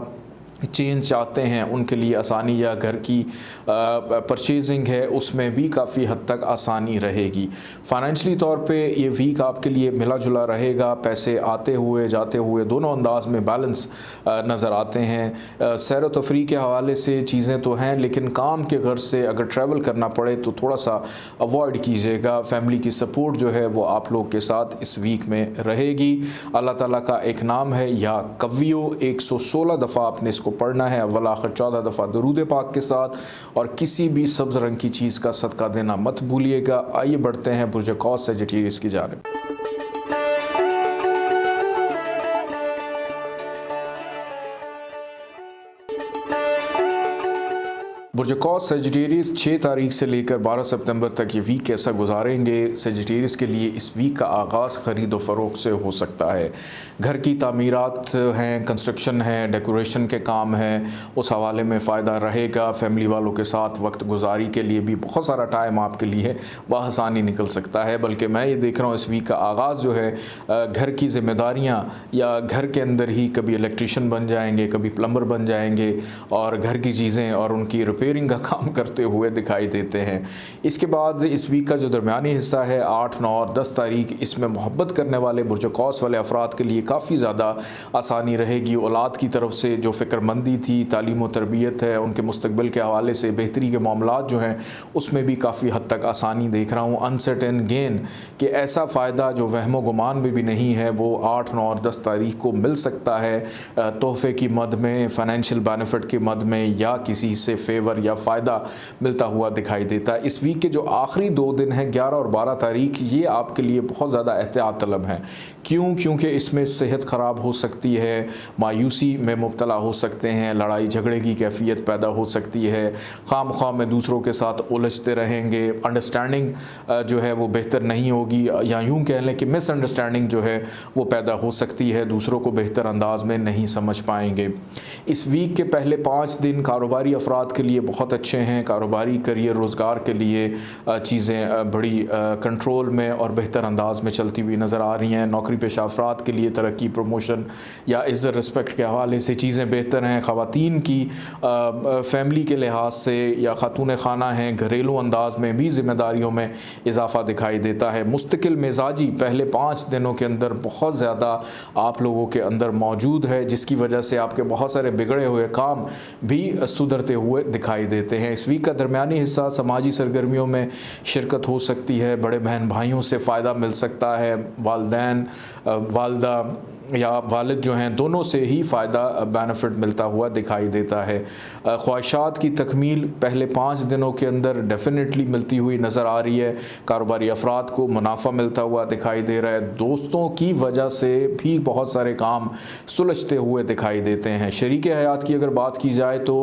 चेंज चाहते हैं, उनके लिए आसानी, या घर की परचेजिंग है उसमें भी काफ़ी हद तक आसानी रहेगी। फ़ाइनेंशली तौर पे ये वीक आपके लिए मिला जुला रहेगा। पैसे आते हुए जाते हुए दोनों अंदाज में बैलेंस नज़र आते हैं। सैर व तफरी के हवाले से चीज़ें तो हैं, लेकिन काम के गर्ज से अगर ट्रैवल करना पड़े तो थोड़ा सा अवॉइड कीजिएगा। फैमिली की सपोर्ट जो है वो आप लोग के साथ इस वीक में रहेगी। अल्लाह ताला का एक नाम है या कव्वियो, 116 दफ़ा आपने इसको पढ़ना है, अव्वल आखिर 14 दफ़ा दुरूद पाक के साथ। और किसी भी सब्ज़ रंग की चीज़ का सदका देना मत भूलिएगा। आइए बढ़ते हैं बुर्ज कौस सजिटेरियस की जानिब। बुर्ज कौस सजिटेरियस 6 तारीख से लेकर 12 सितंबर तक ये वीक कैसा गुजारेंगे। सजिटेरियस के लिए इस वीक का आगाज़ ख़रीद व फ़रोख्त से हो सकता है। घर की तामीरात हैं, कंस्ट्रक्शन है, डेकोरेशन के काम हैं, उस हवाले में फ़ायदा रहेगा। फैमिली वालों के साथ वक्त गुजारी के लिए भी बहुत सारा टाइम आपके लिए बआसानी निकल सकता है। बल्कि मैं ये देख रहा हूँ इस वीक का आगाज़ जो है घर की ज़िम्मेदारियाँ, या घर के अंदर ही कभी इलेक्ट्रीशियन बन जाएंगे, कभी प्लम्बर बन जाएंगे, और घर की चीज़ें और उनकी रिपेयरिंग का काम करते हुए दिखाई देते हैं। इसके बाद इस वीक का जो दरमियानी हिस्सा है 8, 9 और 10 तारीख, इसमें मोहब्बत करने वाले बुर्ज कौस वाले अफराद के लिए काफ़ी ज़्यादा आसानी रहेगी। औलाद की तरफ से जो फ़िक्रमंदी थी, तालीम व तरबियत है, उनके मुस्तकबिल के हवाले से बेहतरी के मामलात जो हैं उसमें भी काफ़ी हद तक आसानी देख रहा हूँ। अनसर्टेन गेन कि ऐसा फ़ायदा जो वहमो गुमान में भी नहीं है वो 8, 9 और 10 तारीख को मिल सकता है। तोहफ़े की मद में, फ़ाइनेंशियल बेनिफिट की मद में, या किसी से फेवर या फ़ायदा मिलता हुआ दिखाई देता है। इस वीक के जो आखिरी 2 दिन हैं 11 और 12 तारीख, ये आपके लिए बहुत ज़्यादा एहतियात तलब हैं। क्यों? क्योंकि इसमें सेहत ख़राब हो सकती है, मायूसी में मुब्तला हो सकते हैं, लड़ाई झगड़े की कैफियत पैदा हो सकती है, खामख्वाह में दूसरों के साथ उलझते रहेंगे, अंडरस्टैंडिंग जो है वो बेहतर नहीं होगी, या यूँ कह लें कि मिसअंडरस्टैंडिंग जो है वो पैदा हो सकती है, दूसरों को बेहतर अंदाज में नहीं समझ पाएंगे। इस वीक के पहले 5 दिन कारोबारी अफराद के लिए बहुत अच्छे हैं। कारोबारी करियर रोज़गार के लिए चीज़ें बड़ी कंट्रोल में और बेहतर अंदाज में चलती हुई नज़र आ रही हैं। नौकरी पेशा अफराद के लिए तरक्की, प्रमोशन या इज़्ज़त रिस्पेक्ट के हवाले से चीज़ें बेहतर हैं। ख़वातीन की फ़ैमिली के लिहाज से या खातून खाना हैं, घरेलू अंदाज में भी ज़िम्मेदारियों में इजाफ़ा दिखाई देता है। मुस्तकिल मिजाजी पहले 5 दिनों के अंदर बहुत ज़्यादा आप लोगों के अंदर मौजूद है, जिसकी वजह से आपके बहुत सारे बिगड़े हुए काम भी सुधरते हुए दिखाई देते हैं। इस वीक का दरमियानी हिस्सा समाजी सरगर्मियों में शिरकत हो सकती है, बड़े बहन भाइयों से फ़ायदा मिल सकता है, वालदैन वालदा या वालिद जो हैं दोनों से ही फ़ायदा बेनिफिट मिलता हुआ दिखाई देता है। ख्वाहिशात की तकमील पहले 5 दिनों के अंदर डेफिनेटली मिलती हुई नज़र आ रही है। कारोबारी अफराद को मुनाफा मिलता हुआ दिखाई दे रहा है। दोस्तों की वजह से भी बहुत सारे काम सुलझते हुए दिखाई देते हैं। शरीक हयात की अगर बात की जाए तो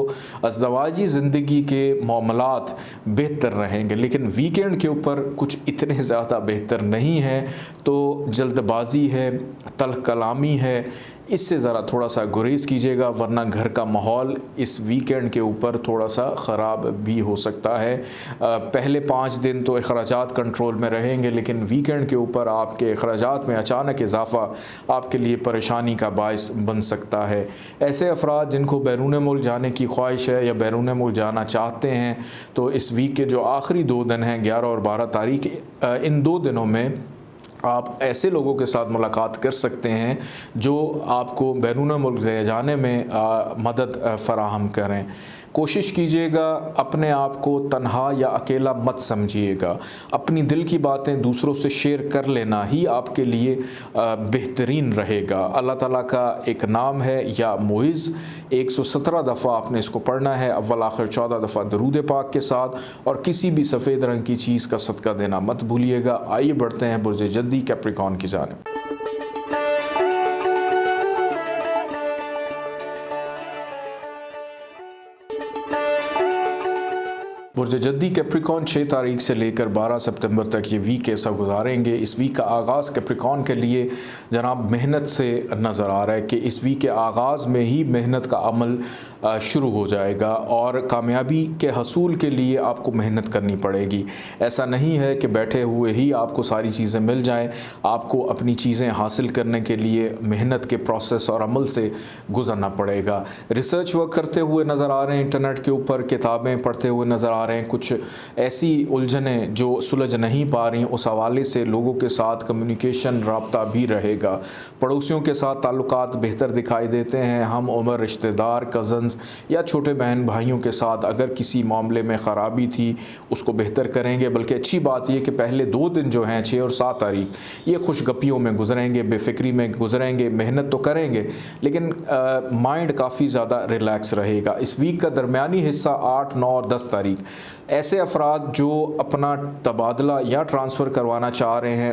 अज़दवाजी ज़िंदगी के मामलात बेहतर रहेंगे, लेकिन वीकेंड के ऊपर कुछ इतने ज़्यादा बेहतर नहीं है। तो जल्दबाजी है, तल्ख कलामी है, इससे ज़रा थोड़ा सा गुरेज कीजिएगा, वरना घर का माहौल इस वीकेंड के ऊपर थोड़ा सा ख़राब भी हो सकता है। पहले 5 दिन तो अखराजात कंट्रोल में रहेंगे, लेकिन वीकेंड के ऊपर आपके अखराजात में अचानक इजाफ़ा आपके लिए परेशानी का बायस बन सकता है। ऐसे अफराद जिनको बैरून मुल्क जाने की ख्वाहिश है या बैरून मुल्क जाना चाहते हैं, तो इस वीक के जो आखिरी 2 दिन हैं 11 और 12 तारीख, इन 2 दिनों में आप ऐसे लोगों के साथ मुलाकात कर सकते हैं जो आपको बैरून मुल्क ले जाने में मदद फ़राहम करें। कोशिश कीजिएगा अपने आप को तन्हा या अकेला मत समझिएगा। अपनी दिल की बातें दूसरों से शेयर कर लेना ही आपके लिए बेहतरीन रहेगा। अल्लाह ताला का एक नाम है या मुइज़, 117 दफ़ा आपने इसको पढ़ना है, अव्वल आखिर 14 दफ़ा दरूद पाक के साथ, और किसी भी सफ़ेद रंग की चीज़ का सदका देना मत भूलिएगा। आइए बढ़ते हैं बुर्ज जद्दी कैप्रिकॉर्न की जानिब। बुर्ज जद्दी कैप्रिकॉर्न 6 तारीख से लेकर 12 सितंबर तक ये वीक ऐसा गुजारेंगे। इस वीक का आगाज़ कैप्रिकॉर्न के लिए जनाब मेहनत से नज़र आ रहा है कि इस वीक के आगाज़ में ही मेहनत का अमल शुरू हो जाएगा और कामयाबी के हसूल के लिए आपको मेहनत करनी पड़ेगी। ऐसा नहीं है कि बैठे हुए ही आपको सारी चीज़ें मिल जाएं। आपको अपनी चीज़ें हासिल करने के लिए मेहनत के प्रोसेस और अमल से गुजरना पड़ेगा। रिसर्च वर्क करते हुए नज़र आ रहे हैं, इंटरनेट के ऊपर किताबें पढ़ते हुए नज़र आ रहे हैं। कुछ ऐसी उलझनें जो सुलझ नहीं पा रही, उस हवाले से लोगों के साथ कम्युनिकेशन राब्ता भी रहेगा। पड़ोसियों के साथ ताल्लुकात बेहतर दिखाई देते हैं। हम उम्र रिश्तेदार, कज़न्स या छोटे बहन भाइयों के साथ अगर किसी मामले में ख़राबी थी उसको बेहतर करेंगे। बल्कि अच्छी बात यह कि पहले 2 दिन जो हैं 6 और 7 तारीख, ये खुशगपियों में गुजरेंगे, बेफिक्री में गुजरेंगे। मेहनत तो करेंगे लेकिन माइंड काफ़ी ज़्यादा रिलैक्स रहेगा। इस वीक का दरमियानी हिस्सा 8, 9 और 10 तारीख, ऐसे अफराद जो अपना तबादला या ट्रांसफ़र करवाना चाह रहे हैं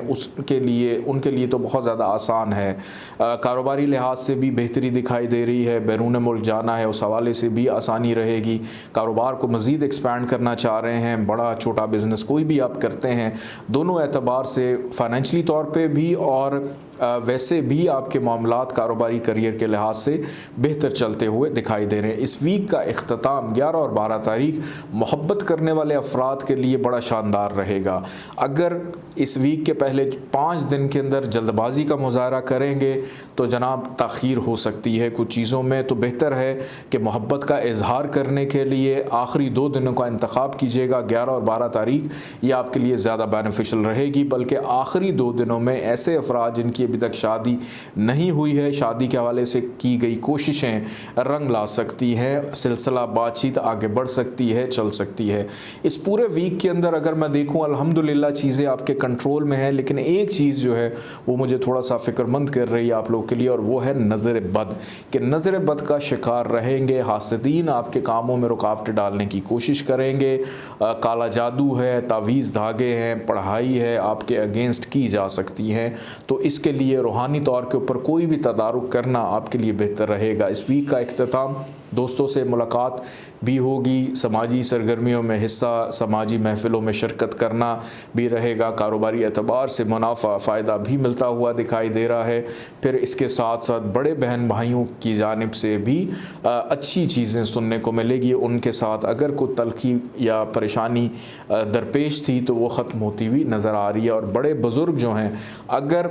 उनके लिए तो बहुत ज़्यादा आसान है। कारोबारी लिहाज से भी बेहतरी दिखाई दे रही है। बैरून मुल्क जाना है, उस हवाले से भी आसानी रहेगी। कारोबार को मज़ीद एक्सपैंड करना चाह रहे हैं, बड़ा छोटा बिज़नेस कोई भी आप करते हैं, दोनों एतबार से फ़ाइनेंशली तौर पे भी और वैसे भी आपके मामलात कारोबारी करियर के लिहाज से बेहतर चलते हुए दिखाई दे रहे हैं। इस वीक का इख्तिताम 11 और 12 तारीख मोहब्बत करने वाले अफराद के लिए बड़ा शानदार रहेगा। अगर इस वीक के पहले 5 दिन के अंदर जल्दबाजी का मुजाहरा करेंगे तो जनाब ताख़ीर हो सकती है कुछ चीज़ों में। तो बेहतर है कि मोहब्बत का इजहार करने के लिए आखिरी 2 दिनों का इंतखाब कीजिएगा। 11 और 12 तारीख ये आपके लिए ज़्यादा बेनिफिशियल रहेगी। बल्कि आखिरी 2 दिनों में ऐसे अफराद जिनकी अभी तक शादी नहीं हुई है, शादी के हवाले से की गई कोशिशें रंग ला सकती हैं, सिलसिला बातचीत आगे बढ़ सकती है, चल सकती है। इस पूरे वीक के अंदर अगर मैं देखूं अल्हम्दुलिल्लाह चीज़ें आपके कंट्रोल में है, लेकिन एक चीज़ जो है वो मुझे थोड़ा सा फ़िक्रमंद कर रही है आप लोग के लिए, और वो है नज़र बद। कि नज़र बद का शिकार रहेंगे। हासदीन आपके कामों में रुकावटें डालने की कोशिश करेंगे। काला जादू है, तावीज़ धागे हैं, पढ़ाई है, आपके अगेंस्ट की जा सकती हैं। तो इसके लिए रूहानी तौर के ऊपर कोई भी तदारुक करना आपके लिए बेहतर रहेगा। इस वीक का इख्तिताम दोस्तों से मुलाकात भी होगी, समाजी सरगर्मियों में हिस्सा, समाजी महफ़िलों में शिरकत करना भी रहेगा। कारोबारी एतबार से मुनाफा फ़ायदा भी मिलता हुआ दिखाई दे रहा है। फिर इसके साथ साथ बड़े बहन भाइयों की जानिब से भी अच्छी चीज़ें सुनने को मिलेगी। उनके साथ अगर कोई तलखी या परेशानी दरपेश थी तो वो ख़त्म होती हुई नज़र आ रही है। और बड़े बुज़ुर्ग जो हैं, अगर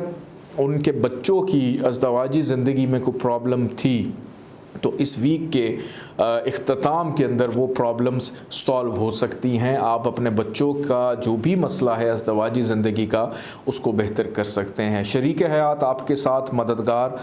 उनके बच्चों की अज़दवाजी ज़िंदगी में कोई प्रॉब्लम थी तो इस वीक के इख्तिताम के अंदर वो प्रॉब्लम्स सॉल्व हो सकती हैं। आप अपने बच्चों का जो भी मसला है अज़दवाजी ज़िंदगी का उसको बेहतर कर सकते हैं। शरीक हयात आपके साथ मददगार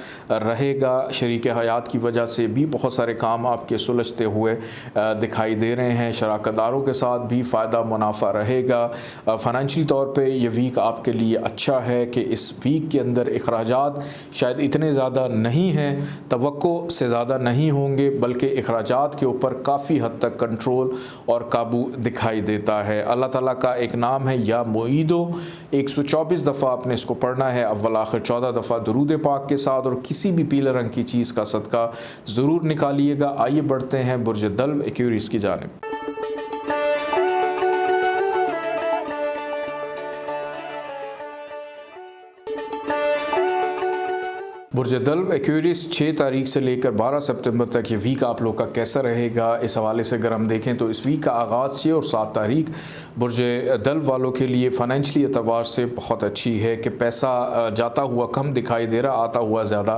रहेगा। शरीक हयात की वजह से भी बहुत सारे काम आपके सुलझते हुए दिखाई दे रहे हैं। शराकतदारों के साथ भी फ़ायदा मुनाफा रहेगा। फ़ाइनेंशियली तौर पे ये वीक आपके लिए अच्छा है कि इस वीक के अंदर अखराजात शायद इतने ज़्यादा नहीं हैं, तवक्को से ज़्यादा नहीं होंगे, बल्कि अखराजात के ऊपर काफ़ी हद तक कंट्रोल और काबू दिखाई देता है। अल्लाह ताला का एक नाम है या मुईदो, 124 दफ़ा आपने इसको पढ़ना है, अव्वल आखिर 14 दफ़ा दुरूद पाक के साथ, और किसी भी पीले रंग की चीज़ का सदका ज़रूर निकालिएगा। आइए बढ़ते हैं बुर्ज दल्व एक्वेरियस की जानिब। बुर्ज दल्व एक्वेरियस 6 तारीख से लेकर 12 सितंबर तक ये वीक आप लोग का कैसा रहेगा, इस हवाले से अगर हम देखें तो इस वीक का आगाज़ 6 और 7 तारीख बुर्ज दल्व वालों के लिए फ़ाइनेंशियली एतबार से बहुत अच्छी है कि पैसा जाता हुआ कम दिखाई दे रहा, आता हुआ ज़्यादा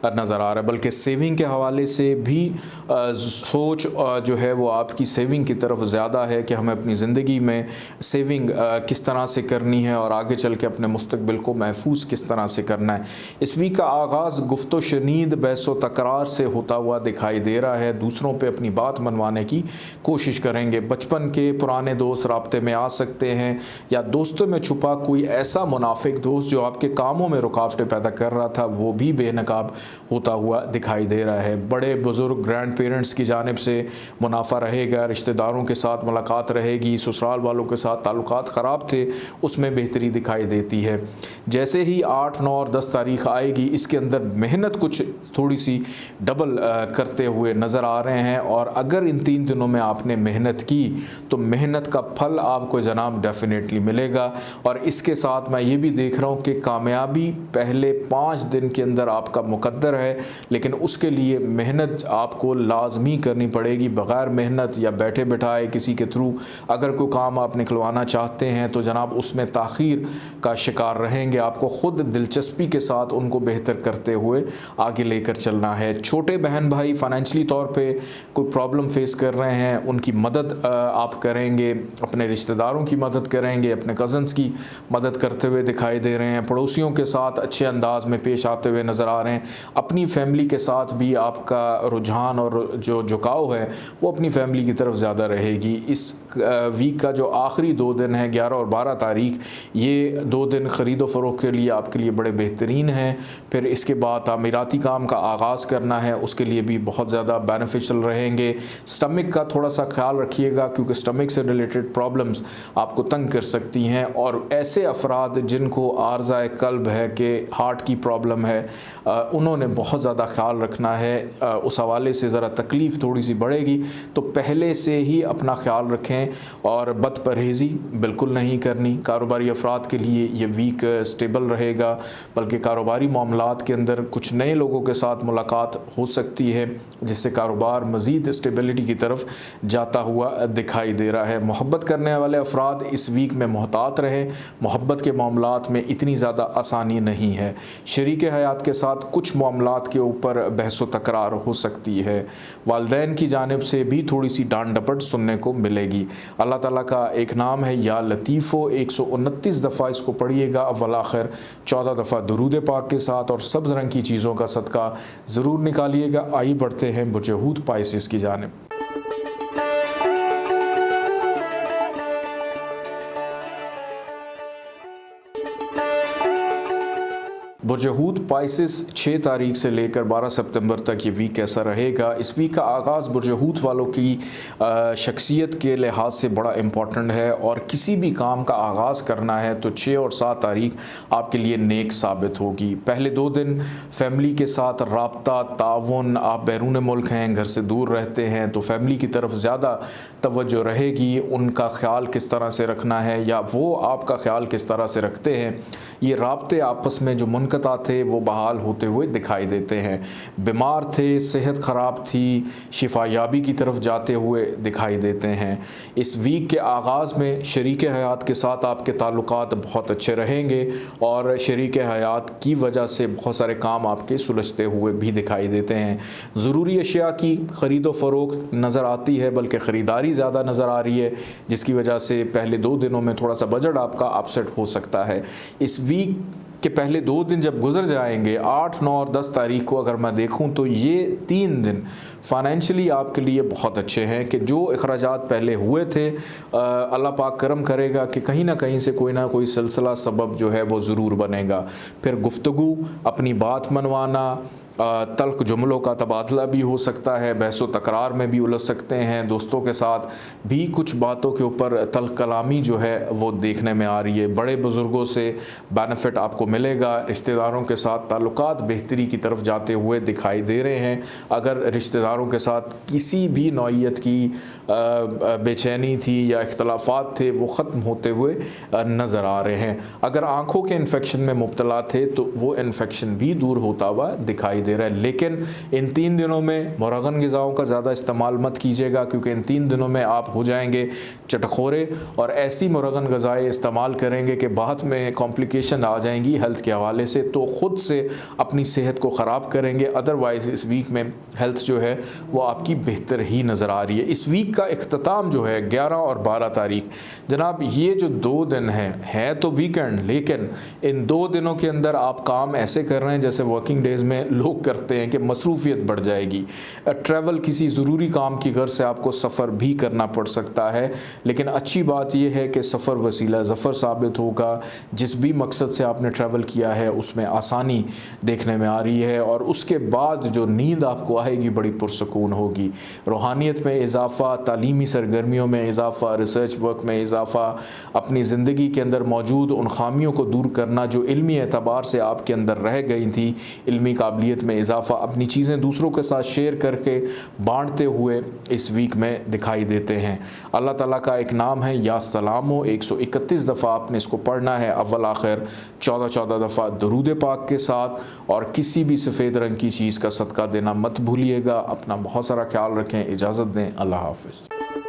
नज़र आ रहा है। बल्कि सेविंग के हवाले से भी सोच जो है वो आपकी सेविंग की तरफ ज़्यादा है कि हमें अपनी ज़िंदगी में सेविंग किस तरह से करनी है और आगे चल के अपने मुस्तकबिल को महफूज किस तरह से करना है। इस वीक का आगाज़ गुफ्तो शनीद बहस व तकरार से होता हुआ दिखाई दे रहा है। दूसरों पे अपनी बात मनवाने की कोशिश करेंगे। बचपन के पुराने दोस्त राब्ते में आ सकते हैं, या दोस्तों में छुपा कोई ऐसा मुनाफिक दोस्त जो आपके कामों में रुकावटें पैदा कर रहा था वो भी बेनकाब होता हुआ दिखाई दे रहा है। बड़े बुज़ुर्ग ग्रैंड पेरेंट्स की जानिब से मुनाफा रहेगा। रिश्तेदारों के साथ मुलाकात रहेगी। ससुराल वालों के साथ ताल्लुकात ख़राब थे उसमें बेहतरी दिखाई देती है। जैसे ही 8, 9 और 10 तारीख आएगी इसके अंदर मेहनत कुछ थोड़ी सी डबल करते हुए नज़र आ रहे हैं, और अगर इन 3 दिनों में आपने मेहनत की तो मेहनत का फल आपको जनाब डेफिनेटली मिलेगा। और इसके साथ मैं ये भी देख रहा हूँ कि कामयाबी पहले 5 दिन के अंदर आपका मुकद्दर है, लेकिन उसके लिए मेहनत आपको लाजमी करनी पड़ेगी। बग़ैर मेहनत या बैठे बैठाए किसी के थ्रू अगर कोई काम आप निकलवाना चाहते हैं तो जनाब उसमें ताख़ीर का शिकार रहेंगे। आपको ख़ुद दिलचस्पी के साथ उनको बेहतर करते हुए आगे लेकर चलना है। छोटे बहन भाई फाइनेंशियली तौर पे कोई प्रॉब्लम फेस कर रहे हैं, उनकी मदद आप करेंगे, अपने रिश्तेदारों की मदद करेंगे, अपने कज़न्स की मदद करते हुए दिखाई दे रहे हैं। पड़ोसियों के साथ अच्छे अंदाज में पेश आते हुए नज़र आ रहे हैं। अपनी फैमिली के साथ भी आपका रुझान और जो झुकाव है वो अपनी फैमिली की तरफ ज़्यादा रहेगी। इस वीक का जो आखिरी 2 दिन है 11 और 12 तारीख, ये 2 दिन ख़रीदो फ़रोख्त के लिए आपके लिए बड़े बेहतरीन हैं। फिर इसके बाद तामीराती काम का आगाज़ करना है, उसके लिए भी बहुत ज़्यादा बेनिफिशियल रहेंगे। स्टमक का थोड़ा सा ख्याल रखिएगा क्योंकि स्टमक से रिलेटेड प्रॉब्लम्स आपको तंग कर सकती हैं, और ऐसे अफराद जिनको आर्ज़ाए कल्ब है कि हार्ट की प्रॉब्लम है उन्होंने बहुत ज़्यादा ख्याल रखना है। उस हवाले से ज़रा तकलीफ़ थोड़ी सी बढ़ेगी, तो पहले से ही अपना ख्याल रखें और बदपरहेज़ी बिल्कुल नहीं करनी। कारोबारी अफराद के लिए ये वीक स्टेबल रहेगा, बल्कि कारोबारी मामलात के अंदर कुछ नए लोगों के साथ मुलाकात हो सकती है जिससे कारोबार मज़ीद स्टेबिलिटी की तरफ जाता हुआ दिखाई दे रहा है। मोहब्बत करने वाले अफराद इस वीक में मोहतात रहें। मोहब्बत के मामलात में इतनी ज़्यादा आसानी नहीं है। शरीक हयात के साथ कुछ मामलात के ऊपर बहस व तकरार हो सकती है। वालिदैन की जानिब से भी थोड़ी सी डांट डपट सुनने को मिलेगी। अल्लाह ताला का एक नाम है या लतीफ़ो, 129 दफ़ा इसको पढ़िएगा, अव्वल आखिर 14 दफ़ा दुरूद पाक के साथ, और सब्ज़ रंग की चीज़ों का सदका ज़रूर निकालिएगा। आइए बढ़ते हैं बुर्ज हूत पाइसिस की जानिब। बुर्ज हूत पाइसिस 6 तारीख से लेकर 12 सितंबर तक ये वीक कैसा रहेगा। इस वीक का आगाज़ बुर्ज हूत वालों की शख्सियत के लिहाज से बड़ा इम्पॉर्टेंट है, और किसी भी काम का आगाज़ करना है तो 6 और 7 तारीख आपके लिए नेक साबित होगी। पहले 2 दिन फैमिली के साथ राब्ता, ताउन, आप बैरून मुल्क हैं, घर से दूर रहते हैं तो फैमिली की तरफ ज़्यादा तवज्जो रहेगी। उनका ख्याल किस तरह से रखना है या वो आपका ख्याल किस तरह से रखते हैं, ये राब्ते आपस में जो मुनकर इंक़ता थे वो बहाल होते हुए दिखाई देते हैं। बीमार थे, सेहत ख़राब थी, शिफायाबी की तरफ जाते हुए दिखाई देते हैं। इस वीक के आगाज़ में शरीक हयात के साथ आपके ताल्लुकात बहुत अच्छे रहेंगे और शरीक हयात की वजह से बहुत सारे काम आपके सुलझते हुए भी दिखाई देते हैं। ज़रूरी अशिया की ख़रीदो फ़रोख्त नज़र आती है, बल्कि ख़रीदारी ज़्यादा नज़र आ रही है, जिसकी वजह से पहले 2 दिनों में थोड़ा सा बजट आपका अपसेट हो सकता है। इस वीक के पहले 2 दिन जब गुजर जाएंगे, 8, 9 और 10 तारीख को अगर मैं देखूं तो ये 3 दिन फ़ाइनेंशियली आपके लिए बहुत अच्छे हैं कि जो अखराजात पहले हुए थे अल्लाह पाक करम करेगा कि कहीं ना कहीं से कोई ना कोई सिलसिला सबब जो है वो ज़रूर बनेगा। फिर गुफ्तगू, अपनी बात मनवाना, तल्ख जुमलों का तबादला भी हो सकता है, बहसो तकरार में भी उलझ सकते हैं, दोस्तों के साथ भी कुछ बातों के ऊपर तल्ख कलामी जो है वो देखने में आ रही है। बड़े बुज़ुर्गों से बेनिफिट आपको मिलेगा, रिश्तेदारों के साथ ताल्लुकात बेहतरी की तरफ जाते हुए दिखाई दे रहे हैं। अगर रिश्तेदारों के साथ किसी भी नौइयत की बेचैनी थी या इख्तलाफात थे वो ख़त्म होते हुए नज़र आ रहे हैं। अगर आँखों के इन्फेक्शन में मुब्तला थे तो वो इन्फेक्शन भी दूर होता हुआ दिखाई दे रहा है। लेकिन इन 3 दिनों में मुरगन ग़िज़ाओं का ज़्यादा इस्तेमाल मत कीजिएगा, क्योंकि इन 3 दिनों में आप हो जाएंगे चटखोरे और ऐसी मुरगन ग़िज़ाएँ इस्तेमाल करेंगे कि बाद में कॉम्प्लिकेशन आ जाएंगी हेल्थ के हवाले से, तो ख़ुद से अपनी सेहत को ख़राब करेंगे। अदरवाइज़ इस वीक में हेल्थ जो है वो आपकी बेहतर ही नज़र आ रही है। इस वीक का इख्तिताम जो है 11 और 12 तारीख, जनाब ये जो 2 दिन हैं तो वीकेंड, लेकिन इन 2 दिनों के अंदर आप काम ऐसे कर रहे हैं जैसे वर्किंग डेज़ में लोग करते हैं कि मसरूफियत बढ़ जाएगी। ट्रैवल, किसी ज़रूरी काम की गर्ज से आपको सफ़र भी करना पड़ सकता है, लेकिन अच्छी बात यह है कि सफ़र वसीला ज़फ़र साबित होगा। जिस भी मकसद से आपने ट्रैवल किया है उसमें आसानी देखने में आ रही है और उसके बाद जो नींद आपको आएगी बड़ी पुरसकून होगी। रूहानियत में इजाफ़ा, तालीमी सरगर्मियों में इजाफ़ा, रिसर्च वर्क में इजाफ़ा, अपनी ज़िंदगी के अंदर मौजूद उन खामियों को दूर करना जो इल्मी एतबार से आपके अंदर रह गई थी, इल्मी काबिलियत में इजाफ़ा, अपनी चीज़ें दूसरों के साथ शेयर करके बांटते हुए इस वीक में दिखाई देते हैं। अल्लाह ताला का एक नाम है या सलामो, 131 दफ़ा आपने इसको पढ़ना है, अव्वल आखिर 14 दफ़ा दरूद पाक के साथ, और किसी भी सफ़ेद रंग की चीज़ का सदका देना मत भूलिएगा। अपना बहुत सारा ख्याल रखें, इजाज़त दें, अल्लाह हाफ़िज़।